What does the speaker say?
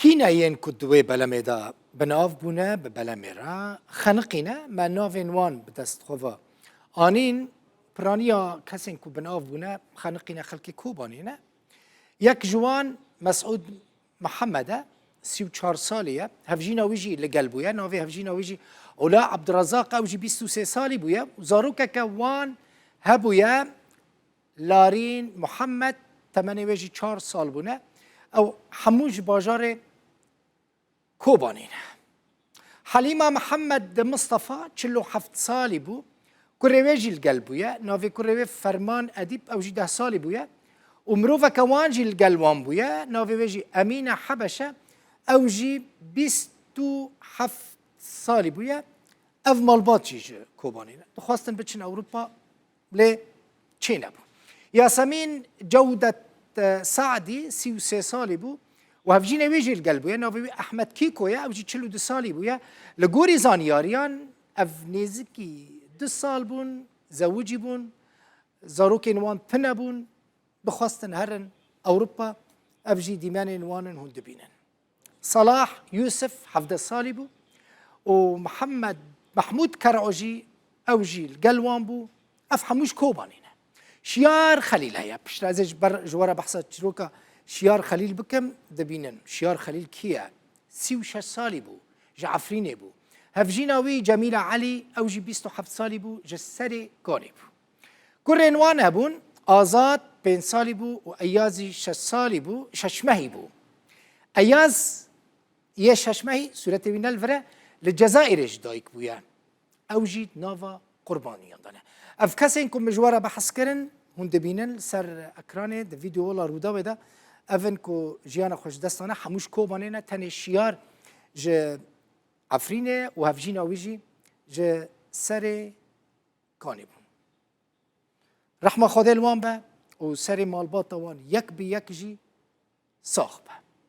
كينايين كدوي بلميدا بناف بونا ببلميرا خنقينا ما نافين وان بدست خوفا آنين برانيا كسين كو بناف بونا خنقينا خلقي كوبانينا يك جوان مسعود محمد 34 ساليه هفجينا ويجي لقلبويا نافي هفجينا ويجي ولا عبد الرزاق اوجي 23 سالي بويا زاروكا كوان هبويا لارين محمد 48 سال بونا او حموج باجار كوبانين حليمة محمد مصطفى 47 سالي بو كوريويجي القلبويا نافي كوريوي فرمان اديب اوجي 10 سالي بويا ومروفا كوانجي القلوان بويا نافي بيجي امينه حبشه اوجي 27 سالي بويا اف مالباتشي كوبانينا تخواستن بتشن اوروبا لي تشينا بو ياسمين جودة سعدي 33 سالي بو وهفجينا ويجي القلب ويا نافي احمد كيكو يا اوجي 42 سالي بويا لغوري زانياريان اف نيزكي 2 سال بون زوجي بون زاروكي نوان بنا بون بخواستن هرن اوروبا افجي ديمانين وانن هون دبينن صلاح يوسف حفظ سالي بو ومحمد محمود كرعجي اوجي القلوان بو افحموش كوبانينا شيار خليل هيا بش لازج بر جوارا بحثة شروكا شيار خليل بكم دبينن شيار خليل كيا 36 سالي بو جعفريني بو هفجيناوي جميلة علي اوجي 27 سالي بو جسري كوني بو كورين وان هبون آزاد 5 سالي بو وأيازي 6 سالي بو ششمهي بو أياز يه ششمهي سورة وين الفرا للجزائر دايك بويا أوجيد نافا قرباني يندنا أفكاسين كم مجوارا بحث كرن هون دبينن سر أكراني ده فيديو ولا رودا ودا أفن كو جيانا خوش دستانا حموش كوبانينا تاني شيار ج عفرينه وهفجينا ويجي ج سر كاني بو رحمة خدا الوان با و سر مالباتا وان يك بي يك جي صاحبه